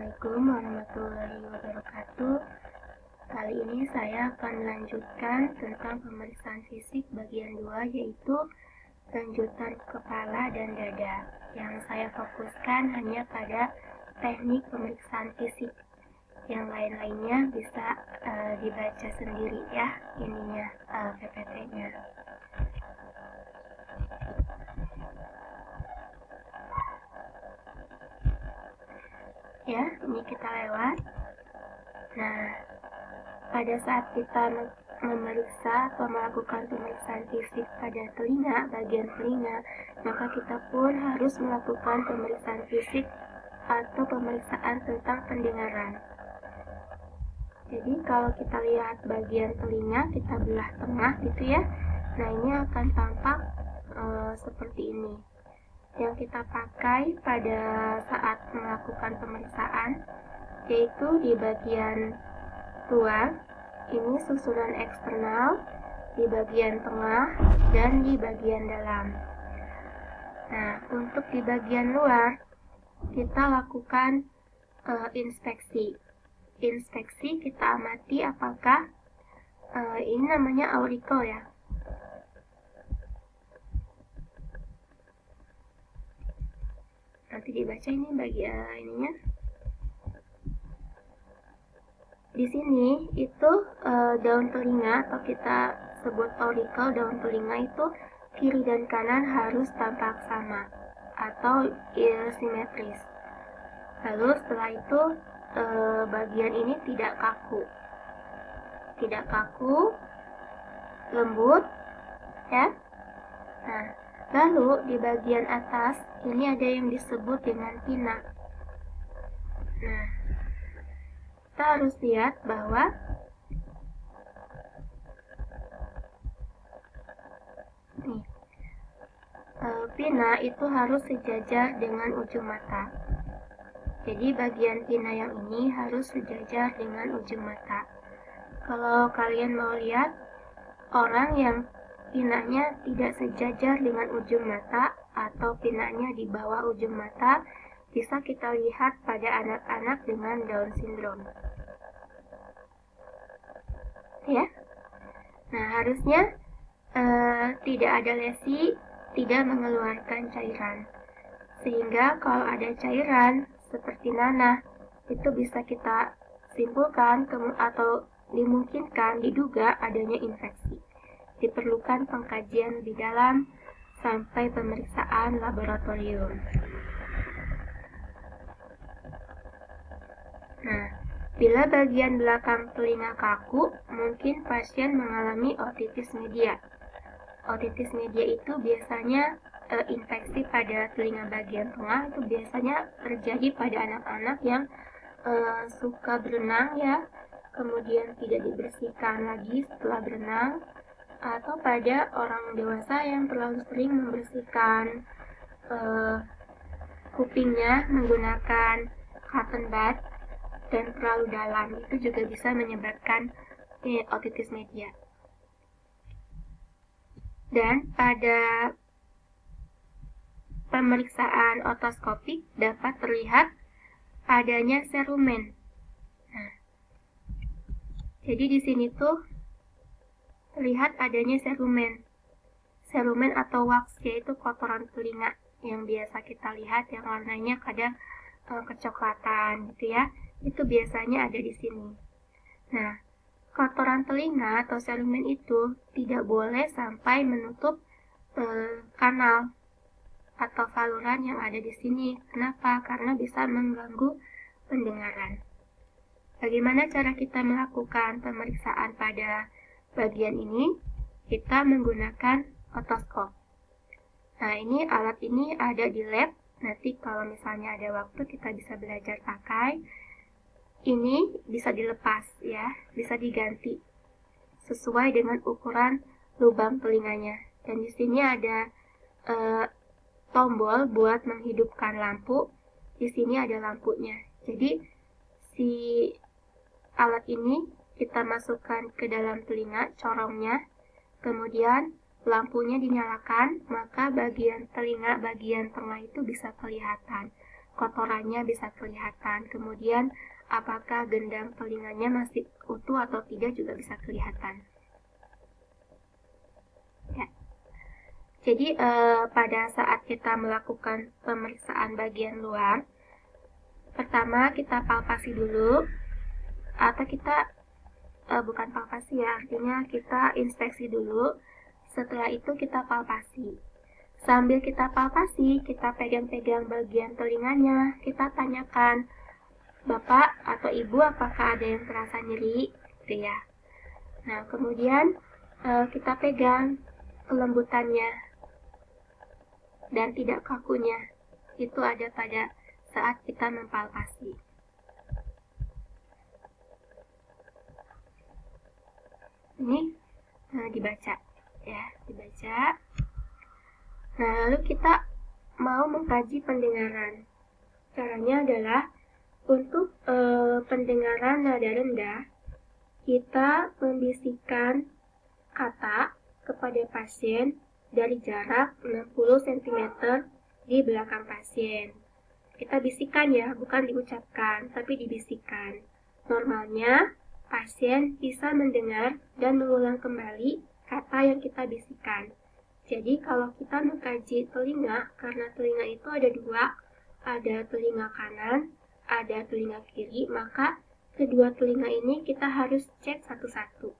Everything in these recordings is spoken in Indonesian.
Assalamualaikum warahmatullahi wabarakatuh. Kali ini saya akan melanjutkan tentang pemeriksaan fisik bagian 2, yaitu lanjutan kepala dan dada. Yang saya fokuskan hanya pada teknik pemeriksaan fisik. Yang lain-lainnya bisa dibaca sendiri ya, PPT-nya. Ya, ini kita lewat. Nah, pada saat kita memeriksa atau melakukan pemeriksaan fisik pada telinga, bagian telinga, maka kita pun harus melakukan pemeriksaan fisik atau pemeriksaan tentang pendengaran. Jadi kalau kita lihat bagian telinga, kita belah tengah gitu ya. Nah, ini akan tampak seperti ini. Yang kita pakai pada saat melakukan pemeriksaan yaitu di bagian luar, ini susunan eksternal, di bagian tengah, dan di bagian dalam. Nah, untuk di bagian luar, kita lakukan inspeksi. Inspeksi kita amati apakah ini namanya auricle ya. Nanti dibaca ini bagian ininya. Di sini itu daun telinga atau kita sebut auricle, daun telinga itu kiri dan kanan harus tampak sama atau simetris. Lalu setelah itu bagian ini tidak kaku, lembut ya. Nah, lalu di bagian atas ini ada yang disebut dengan pinna. Nah, kita harus lihat bahwa pinna itu harus sejajar dengan ujung mata. Jadi bagian pinna yang ini harus sejajar dengan ujung mata. Kalau kalian mau lihat orang yang pinnanya tidak sejajar dengan ujung mata atau pinnanya di bawah ujung mata, bisa kita lihat pada anak-anak dengan Down syndrome. Ya. Nah, harusnya tidak ada lesi, tidak mengeluarkan cairan. Sehingga kalau ada cairan seperti nanah, itu bisa kita simpulkan atau dimungkinkan diduga adanya infeksi. Diperlukan pengkajian lebih dalam sampai pemeriksaan laboratorium. Nah, bila bagian belakang telinga kaku, mungkin pasien mengalami otitis media. Otitis media itu biasanya infeksi pada telinga bagian tengah, itu biasanya terjadi pada anak-anak yang suka berenang ya, kemudian tidak dibersihkan lagi setelah berenang, atau pada orang dewasa yang terlalu sering membersihkan kupingnya menggunakan cotton bud dan terlalu dalam, itu juga bisa menyebabkan otitis media. Dan pada pemeriksaan otoskopik dapat terlihat adanya cerumen. Nah, jadi di sini tuh terlihat adanya cerumen. Cerumen atau wax, yaitu kotoran telinga yang biasa kita lihat yang warnanya kadang kecoklatan gitu ya. Itu biasanya ada di sini. Nah, kotoran telinga atau cerumen itu tidak boleh sampai menutup kanal atau saluran yang ada di sini. Kenapa? Karena bisa mengganggu pendengaran. Bagaimana cara kita melakukan pemeriksaan pada bagian ini? Kita menggunakan otoskop. Nah, ini alat ini ada di lab. Nanti kalau misalnya ada waktu kita bisa belajar pakai. Ini bisa dilepas ya, bisa diganti sesuai dengan ukuran lubang telinganya. Dan di sini ada tombol buat menghidupkan lampu. Di sini ada lampunya. Jadi si alat ini kita masukkan ke dalam telinga, corongnya, kemudian lampunya dinyalakan, maka bagian telinga bagian tengah itu bisa kelihatan. kotorannya bisa kelihatan. Kemudian apakah gendang telinganya masih utuh atau tidak juga bisa kelihatan. Ya. Jadi pada saat kita melakukan pemeriksaan bagian luar, pertama kita palpasi dulu, atau kita bukan palpasi ya, artinya kita inspeksi dulu. Setelah itu kita palpasi. Sambil kita palpasi, kita pegang-pegang bagian telinganya, kita tanyakan, Bapak atau Ibu apakah ada yang terasa nyeri, gitu ya. Nah, kemudian kita pegang kelembutannya dan tidak kakunya. Itu ada pada saat kita mempalpasi. Ini dibaca. Ya, dibaca. Nah, lalu kita mau mengkaji pendengaran. Caranya adalah untuk pendengaran nada rendah, kita membisikkan kata kepada pasien dari jarak 60 cm di belakang pasien. Kita bisikan ya, bukan diucapkan, tapi dibisikkan. Normalnya, pasien bisa mendengar dan mengulang kembali kata yang kita bisikan. Jadi kalau kita mengkaji telinga, karena telinga itu ada dua, ada telinga kanan, ada telinga kiri, maka kedua telinga ini kita harus cek satu-satu.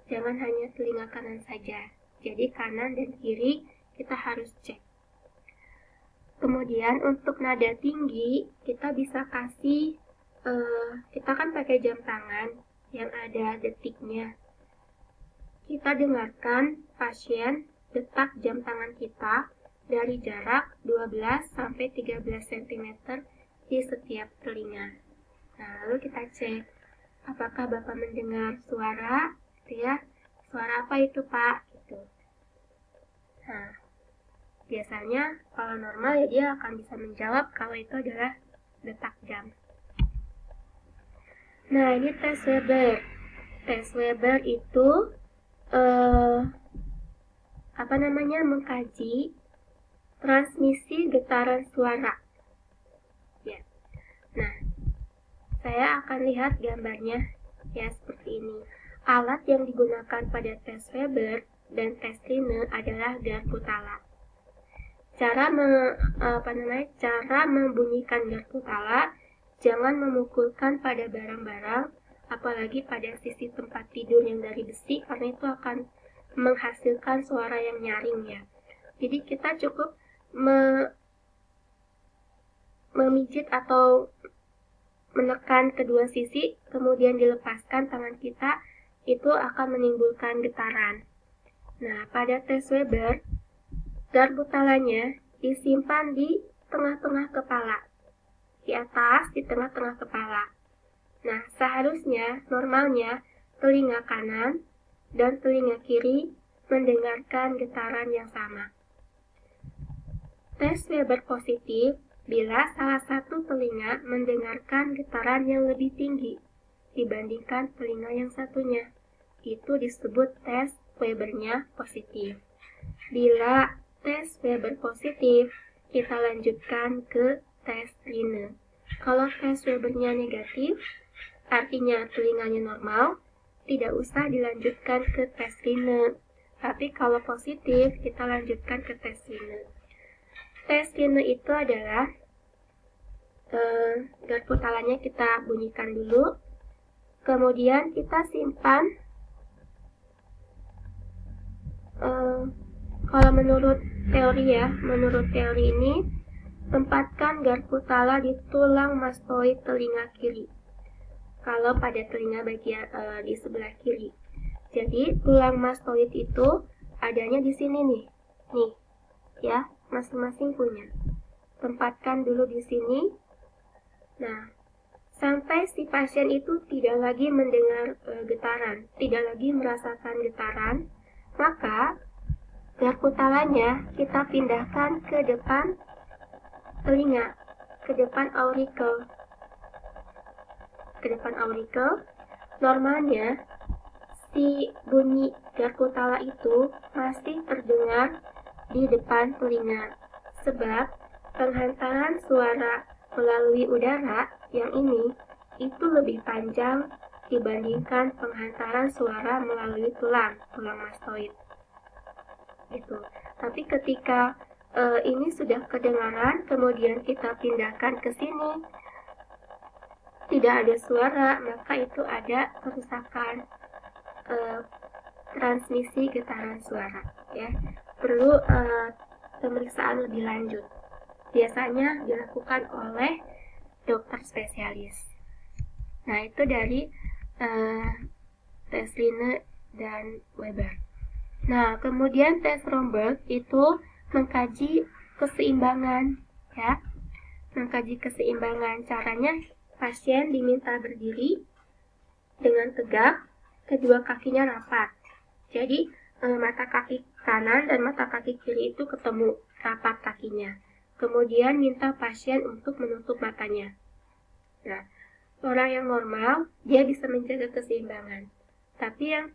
Jangan hanya telinga kanan saja. Jadi kanan dan kiri kita harus cek. Kemudian untuk nada tinggi, kita bisa kasih, kita kan pakai jam tangan yang ada detiknya. Kita dengarkan pasien detak jam tangan kita dari jarak 12-13 cm di setiap telinga. Nah, lalu kita cek apakah Bapak mendengar suara, gitu ya. Suara apa itu, Pak? Gitu. Nah, biasanya kalau normal ya dia akan bisa menjawab kalau itu adalah detak jam. Nah, ini tes Weber. Tes Weber itu mengkaji transmisi getaran suara. Ya. Nah, saya akan lihat gambarnya ya seperti ini. Alat yang digunakan pada tes Weber dan tes Line adalah garpu tala. Cara membunyikan garpu tala, jangan memukulkan pada barang-barang, apalagi pada sisi tempat tidur yang dari besi, karena itu akan menghasilkan suara yang nyaring ya. Jadi kita cukup memijit atau menekan kedua sisi, kemudian dilepaskan tangan kita, itu akan menimbulkan getaran. Nah, pada tes Weber, garpu talanya disimpan di tengah-tengah kepala, di atas, di tengah-tengah kepala. Nah, seharusnya, normalnya, telinga kanan dan telinga kiri mendengarkan getaran yang sama. Tes Weber positif bila salah satu telinga mendengarkan getaran yang lebih tinggi dibandingkan telinga yang satunya. Itu disebut tes Webernya positif. Bila tes Weber positif, kita lanjutkan ke tes Line. Kalau tes Webernya negatif, artinya telinganya normal, tidak usah dilanjutkan ke tes Line. Tapi kalau positif, kita lanjutkan ke tes Line. Tes Line itu adalah garpu talanya kita bunyikan dulu, kemudian kita simpan. Kalau menurut teori ini, tempatkan garpu tala di tulang mastoid telinga kiri. Kalau pada telinga bagian di sebelah kiri. Jadi tulang mastoid itu adanya di sini nih, ya, masing-masing punya. Tempatkan dulu di sini. Nah, sampai si pasien itu tidak lagi mendengar getaran, tidak lagi merasakan getaran, maka garpu talanya kita pindahkan ke depan telinga, ke depan auricle. Ke depan auricle, normalnya si bunyi garpu tala itu masih terdengar di depan telinga, sebab penghantaran suara melalui udara yang ini itu lebih panjang dibandingkan penghantaran suara melalui tulang mastoid. Itu. Tapi ketika ini sudah kedengaran, kemudian kita pindahkan ke sini, tidak ada suara, maka itu ada kerusakan transmisi getaran suara. Ya, perlu pemeriksaan lebih lanjut. Biasanya dilakukan oleh dokter spesialis. Nah, itu dari tes Line dan Weber. Nah, kemudian tes Romberg itu mengkaji keseimbangan, ya. Mengkaji keseimbangan. Caranya pasien diminta berdiri dengan tegak, kedua kakinya rapat. Jadi, mata kaki kanan dan mata kaki kiri itu ketemu, rapat kakinya. Kemudian minta pasien untuk menutup matanya. Nah, orang yang normal, dia bisa menjaga keseimbangan. Tapi yang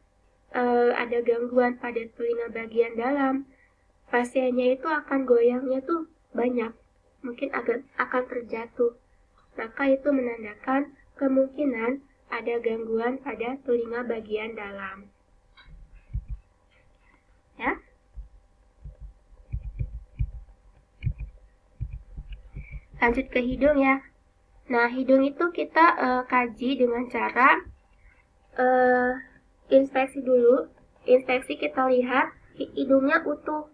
ada gangguan pada telinga bagian dalam, pasiennya itu akan goyangnya tuh banyak, mungkin akan terjatuh. Maka itu menandakan kemungkinan ada gangguan pada telinga bagian dalam. Ya. Lanjut ke hidung ya. Nah, hidung itu kita kaji dengan cara inspeksi dulu. Inspeksi kita lihat hidungnya utuh.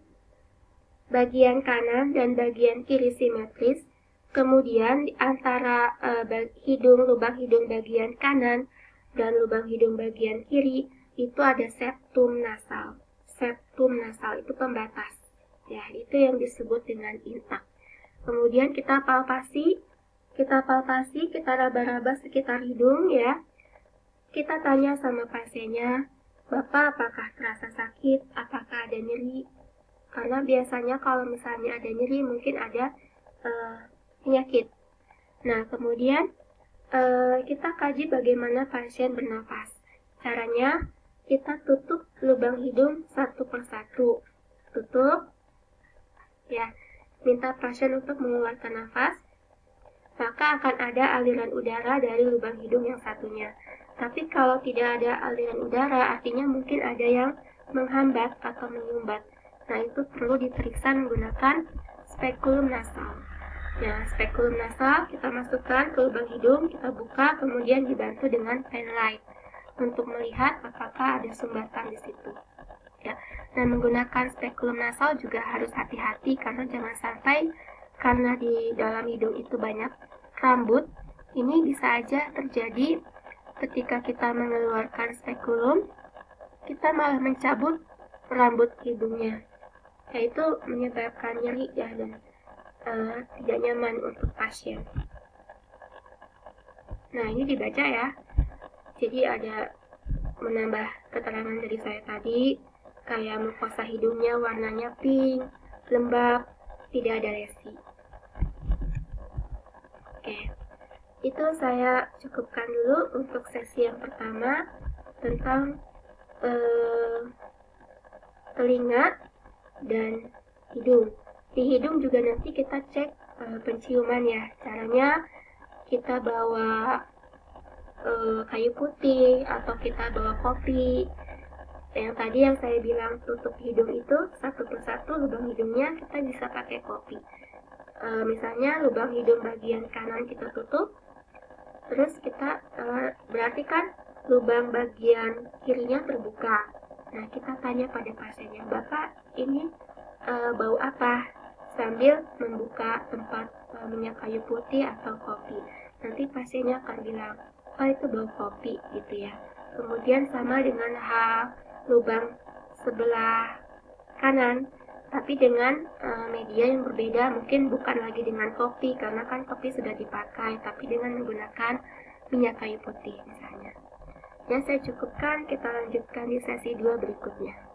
Bagian kanan dan bagian kiri simetris. Kemudian antara lubang hidung bagian kanan dan lubang hidung bagian kiri itu ada septum nasal. Septum nasal itu pembatas. Ya, itu yang disebut dengan intak. Kemudian kita palpasi, kita raba-raba sekitar hidung ya. Kita tanya sama pasiennya, Bapak apakah terasa sakit, apakah ada nyeri? Karena biasanya kalau misalnya ada nyeri mungkin ada penyakit. Nah, kemudian kita kaji bagaimana pasien bernafas. Caranya kita tutup lubang hidung satu persatu. Tutup. Ya, minta pasien untuk mengeluarkan nafas. Maka akan ada aliran udara dari lubang hidung yang satunya. Tapi kalau tidak ada aliran udara, artinya mungkin ada yang menghambat atau menyumbat. Nah, itu perlu diperiksa menggunakan spekulum nasal. Nah, spekulum nasal kita masukkan ke lubang hidung, kita buka, kemudian dibantu dengan pen light untuk melihat apakah ada sumbatan di situ. Ya. Dan menggunakan spekulum nasal juga harus hati-hati karena jangan sampai karena di dalam hidung itu banyak rambut, ini bisa aja terjadi ketika kita mengeluarkan spekulum, kita malah mencabut rambut hidungnya. Yaitu menyebabkan nyeri ya dan tidak nyaman untuk pasien. Nah, ini dibaca ya. Jadi ada menambah keterangan dari saya tadi, kayak mukosa hidungnya warnanya pink, lembab, tidak ada lesi. Oke, itu saya cukupkan dulu untuk sesi yang pertama tentang telinga dan hidung. Di hidung juga nanti kita cek penciuman ya. Caranya kita bawa kayu putih atau kita bawa kopi. Yang tadi yang saya bilang tutup hidung itu satu persatu lubang hidungnya kita bisa pakai kopi. Misalnya lubang hidung bagian kanan kita tutup, terus kita berarti kan lubang bagian kirinya terbuka. Nah, kita tanya pada pasiennya, Bapak ini bau apa? Sambil membuka tempat minyak kayu putih atau kopi. Nanti pasiennya akan bilang, oh itu bau kopi gitu ya. Kemudian sama dengan hal lubang sebelah kanan, tapi dengan media yang berbeda, mungkin bukan lagi dengan kopi karena kan kopi sudah dipakai, tapi dengan menggunakan minyak kayu putih misalnya. Ya, saya cukupkan, kita lanjutkan di sesi 2 berikutnya.